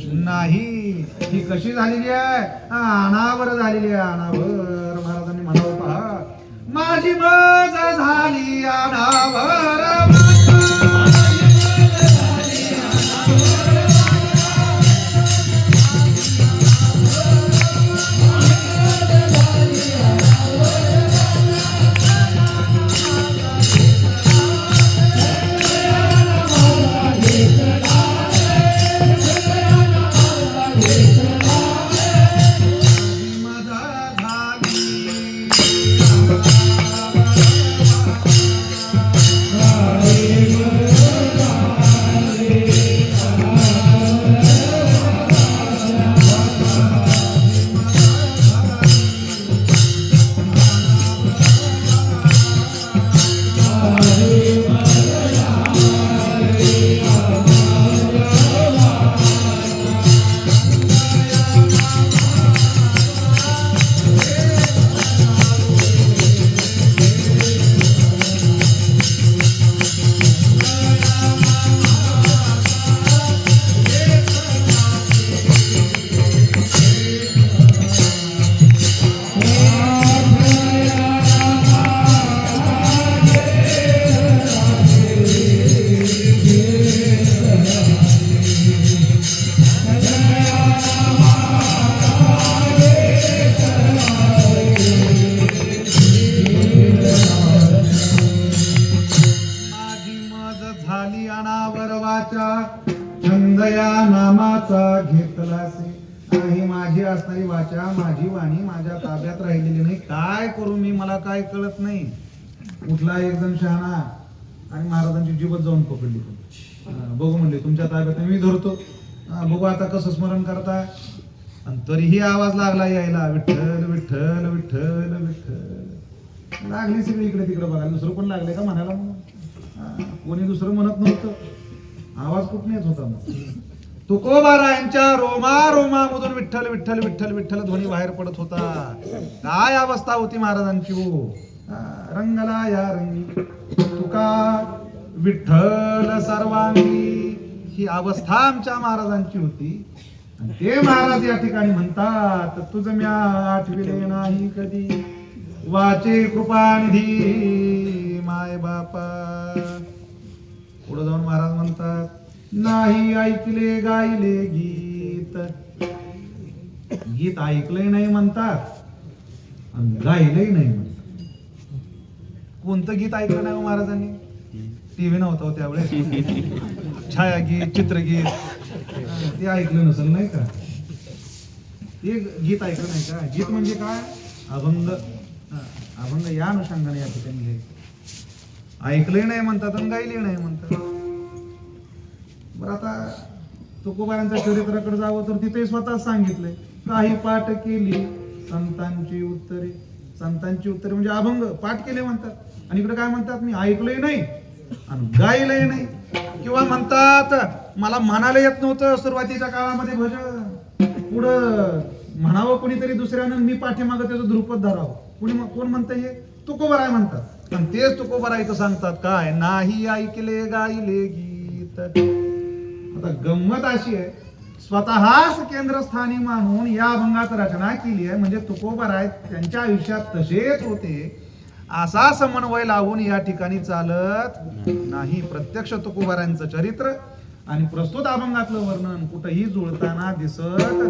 नाही, ही कशी झालेली आहे? अनावर झालेली आहे, अनावर. महाराजांनी म्हणावं पहा, माझी मज झाली अनावर. छंदया नामाचा घेतलासे. ही माझी असणारी वाचा, माझी वाणी माझ्या ताब्यात राहिलेली नाही. काय करू मी, मला काय कळत नाही. उठला एक जण शहाणा आणि महाराजांची जीवच जाऊन पकडली. बघू म्हणले तुमच्या ताब्यात मी धरतो. बघू आता कसं स्मरण करताय. आणि तरीही आवाज लागला यायला, विठ्ठल विठ्ठल विठ्ठल विठ्ठल. लागली सगळी इकडे तिकडे बघायला. दुसरं पण लागले का म्हणायला म्हणून? कोणी दुसरं म्हणत नव्हतं. आवाज कुठून येत होता मग? तुकोबारायांच्या रोमा रोमामधून विठ्ठल विठ्ठल विठ्ठल विठ्ठल ध्वनी बाहेर पडत होता. काय अवस्था होती महाराजांची हो. रंगला या रंगी तुका विठ्ठल सर्वांगी, ही अवस्था आमच्या महाराजांची होती. आणि ते महाराज या ठिकाणी म्हणतात, तुझ म्या आठविले नाही कधी वाचे कृपानिधी माय बापा. पुढे जाऊन महाराज म्हणतात, नाही ऐकले गायले गीत. गीत ऐकलंही नाही म्हणतात आणि गायलंही नाही म्हणतात. कोणतं गीत ऐकलं नाही महाराजांनी? टीव्ही नव्हता त्यावेळेस. छायागीत, चित्रगीत ते ऐकलं नसेल नाही का? ते गीत ऐकलं नाही का? गीत म्हणजे काय? अभंग. अभंग या अनुषंगाने या ठिकाणी घ्यायचं. ऐकले नाही म्हणतात आणि गायले नाही म्हणतात. बरं, आता तुकोबारांच्या चरित्राकडे जावं तर तिथे स्वतः सांगितलंय, काही पाठ केली संतांची उत्तरे. संतांची उत्तरे म्हणजे अभंग पाठ केले म्हणतात. आणि इकडे काय म्हणतात, मी ऐकलंय नाही आणि गायलंय नाही. किंवा म्हणतात, मला म्हणायला येत नव्हतं सुरुवातीच्या काळामध्ये भजन, पुढं म्हणावं कोणीतरी दुसऱ्यानं, मी पाठीमागं त्याचं ध्रुपद धरावं. कोण म्हणतं हे? तुकोबाराय म्हणतात. आणि तेच तुकोबाराय इथं सांगतात काय, नाही ऐकले गायले गीत. आता गंमत अशी आहे, स्वतःच केंद्रस्थानी मानून या अभंगात रचना केली आहे. म्हणजे तुकोबाराय त्यांच्या आयुष्यात तसेच होते असा समन्वय लावून या ठिकाणी चालत नाही. प्रत्यक्ष तुकोबारायांचं चरित्र आणि प्रस्तुत अभंगातलं वर्णन कुठेही जुळताना दिसत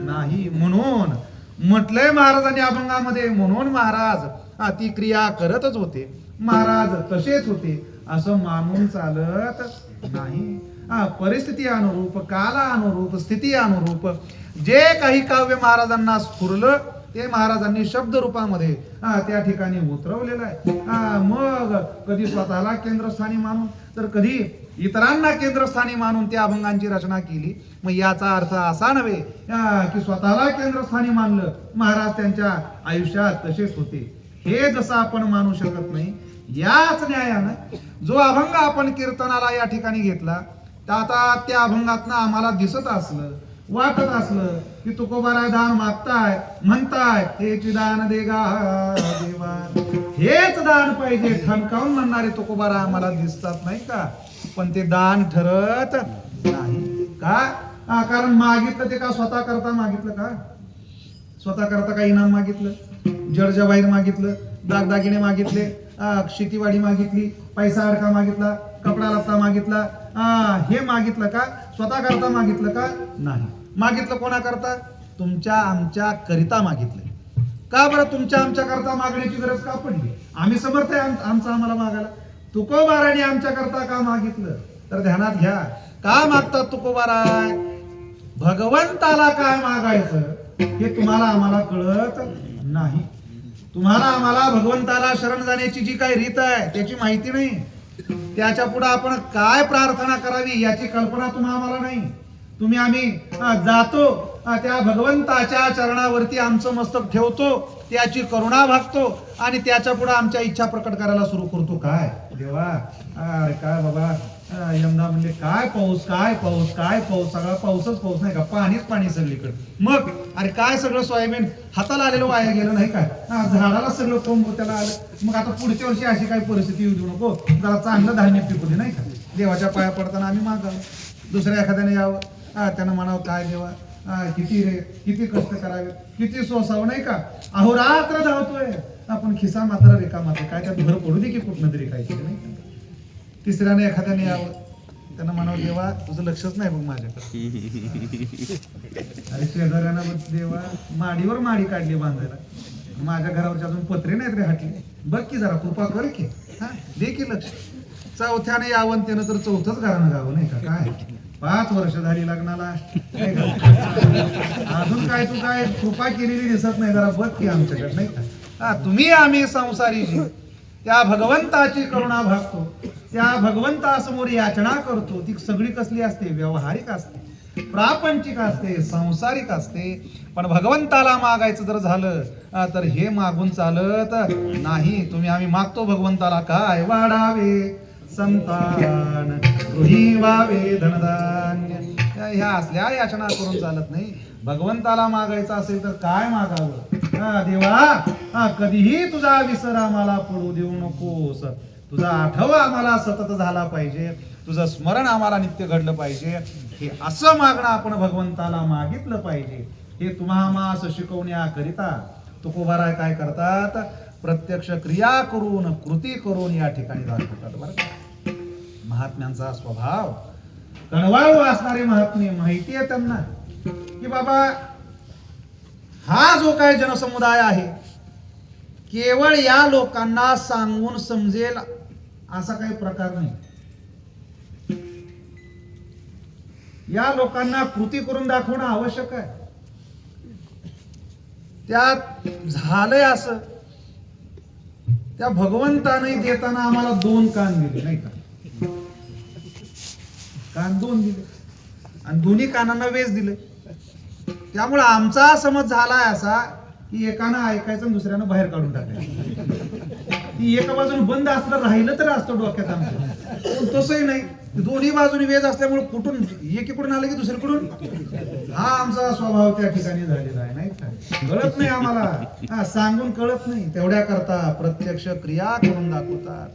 नाही. म्हणून म्हटलंय महाराजांनी अभंगामध्ये, म्हणून महाराज ती क्रिया करतच होते, महाराज तसेच होते असं मानून चालत नाही. परिस्थिती अनुरूप, काला अनुरूप, स्थिती अनुरूप जे काही काव्य महाराजांना स्फुरलं ते महाराजांनी शब्द रूपामध्ये त्या ठिकाणी उतरवलेलं आहे. मग कधी स्वतःला केंद्रस्थानी मानून तर कधी इतरांना केंद्रस्थानी मानून त्या अभंगांची रचना केली. मग याचा अर्थ असा नव्हे की स्वतःला केंद्रस्थानी मानलं महाराज त्यांच्या आयुष्यात तसेच होते, हे जसं आपण मानू शकत नाही. याच न्यायानं जो अभंग आपण कीर्तनाला या ठिकाणी घेतला, तर आता त्या अभंगातनं आम्हाला दिसत असलं, वाटत असलं की तुकोबाराय दान मागताय, म्हणताय हेच दान दे गा देवा, हेच दान पाहिजे ठणकावून म्हणणारे तुकोबाराय आम्हाला दिसतात नाही का? पण ते दान ठरत नाही का? कारण मागितलं ते का स्वतः करता मागितलं का? स्वतः करता का इनाम मागितलं, जडजवाहीर मागितलं, दागदागिने मागितले, शेतीवाडी मागितली, पैसा अडका मागितला, कपडा लत्ता मागितला, हे मागितलं का? स्वतः करता मागितलं का? नाही. मागितलं कोणा करता? तुमच्या आमच्या करिता मागितलं. का बरं तुमच्या आमच्या करता मागण्याची गरज का पडली? आम्ही समर्थ आहे आमचं आम्हाला मागायला. तुकोबाराने आमच्या करता का मागितलं? तर ध्यानात घ्या, का मागतात तुकोबाराय? भगवंताला काय मागायचं हे तुम्हाला आम्हाला कळत नाही. तुम्हाला आम्हाला भगवंताला शरण जाण्याची जी काही रीत आहे त्याची माहिती नाही. त्याच्या पुढे आपण काय प्रार्थना करावी याची कल्पना तुम्हाला आम्हाला नाही. आम्ही जातो त्या भगवंताच्या चरणावरती आमचं मस्तक ठेवतो, त्याची करुणा भागतो आणि त्याच्या पुढे आमच्या इच्छा प्रकट करायला सुरू करतो. काय देवा, अरे काय बाबा, यंदा म्हणजे काय पाऊस, काय पाऊस, काय पाऊस, सगळा पाऊसच पाऊस नाही का, पाणीच पाणी सगळीकडे. मग अरे काय सगळं सोयाबीन हाताला आलेलं वाया गेलं नाही काय, झाडाला सगळं कोंब त्याला आलं. मग आता पुढच्या वर्षी अशी काही परिस्थिती येऊ देऊ नको, जरा चांगलं धान्य पिकू दे नाही का. देवाच्या पाया पडताना आम्ही मागावं, दुसऱ्या एखाद्याने यावं, त्यानं म्हणावं काय देवा, किती रे, किती कष्ट करावे, किती सोसावं नाही का. अहोरात्र धावतोय आपण, खिसा मात्र रिकामा, काय त्यात भर पडू दे की कुठनं तरी काय नाही का. तिसऱ्याने एखाद्याने यावं, त्यांना म्हणावं देवा तुझं लक्षच नाही बघ माझ्याकडे. अरे शेजाऱ्यानं देवा माडीवर माडी काढली बांधायला, माझ्या घरावरच्या अजून पत्रे नाहीत रे हटले, बघ की जरा कृपा कर की, दे की लक्ष. चौथ्याने यावं त्यानं तर चौथंच घरानं गावं नाही का. काय 5 वर्ष झाली लग्नाला, अजून काय तू काय कृपा केलेली दिसत नाही, जरा बघ की आमच्याकडे नाही का. तुम्ही आम्ही संसारी जीव त्या भगवंताची करुणा भागतो, त्या भगवंतासमोर याचना करतो. ती सगळी कसली असते? व्यवहारिक असते, प्रापंचिक असते, संसारिक असते. पण भगवंताला मागायचं जर झालं तर हे मागून चालत नाही. आम्ही मागतो भगवंताला काय? वाढावे संतान, गृही व्हावे धनधान्य. ह्या असल्या याचना करून चालत नाही. भगवंताला मागायचं असेल तर काय मागावं? देवा कधीही तुझा विसर आम्हाला पडू देऊ नकोस, तुझा आठवा आम्हाला सतत झाला पाहिजे, तुझं स्मरण आम्हाला नित्य घडलं पाहिजे. हे असं मागणं आपण भगवंताला मागितलं पाहिजे. हे तुम्हाला असं शिकवण्याकरिता तुकोबाराय काय करतात? प्रत्यक्ष क्रिया करून, कृती करून या ठिकाणी दाखवतात. बरं, महात्म्यांचा स्वभाव कणवाळू असणारे महात्मे माहिती आहे त्यांना की बाबा हा जो काय जनसमुदाय आहे केवळ या लोकांना सांगून समजेल असा काही प्रकार नाही. या लोकांना कृती करून दाखवणं आवश्यक आहे. त्यात झालंय असं, त्या भगवंताने देताना आम्हाला 2 कान दिले नाही का, कान 2 दिले आणि दोन्ही कानांना वेच दिले. त्यामुळे आमचा समज झालाय असा की एकानं ऐकायचं दुसऱ्यानं बाहेर काढून टाकायचं. ती एका बाजूने बंद असलं राहिलं तर असतं डोक्यात आमचं, तसंही नाही. दोन्ही बाजूनी वेज असल्यामुळे कुठून एकीकडून आलं की दुसरीकडून, हा आमचा स्वभाव त्या ठिकाणी झालेला आहे नाही का. कळत नाही आम्हाला, सांगून कळत नाही. तेवढ्या करता प्रत्यक्ष क्रिया करून दाखवतात,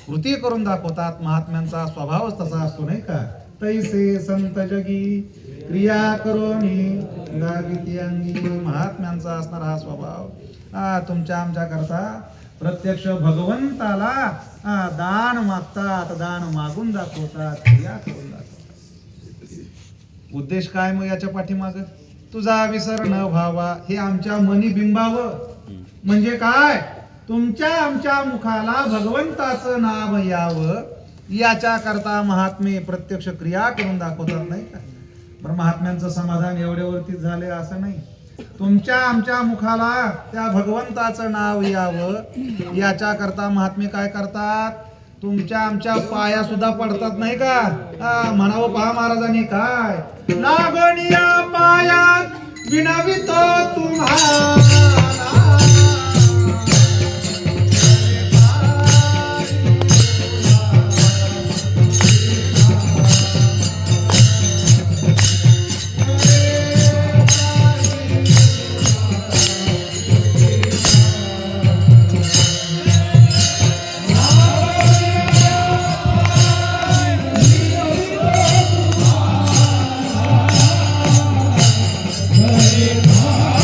कृती करून दाखवतात. महात्म्यांचा स्वभावच तसा असतो नाही का. तैसे संत जगी क्रिया करोनी लागिती अंगी. महात्म्यांचा असणारा हा स्वभाव तुमच्या आमच्या करता प्रत्यक्ष भगवंताला दान मागतात, दान मागून दाखवतात, क्रिया करून दाखवतात. उद्देश काय मग याच्या पाठीमाग? तुझा विसर न व्हावा, हे आमच्या मनी बिंबावं. म्हणजे काय? तुमच्या आमच्या मुखाला भगवंताचं नाव यावं याच्या करता महात्मे प्रत्यक्ष क्रिया करून दाखवतात नाही का. बरं, महात्म्यांचं समाधान एवढ्यावरतीच झाले असं नाही. तुमच्या आमच्या मुखाला त्या भगवंताचं नाव यावं याच्या करता महात्मे काय करतात? तुमच्या आमच्या पाया सुद्धा पडतात नाही का. म्हणावं पहा महाराजांनी काय, लागोनिया पायात विनवितो तुम्हाला. रे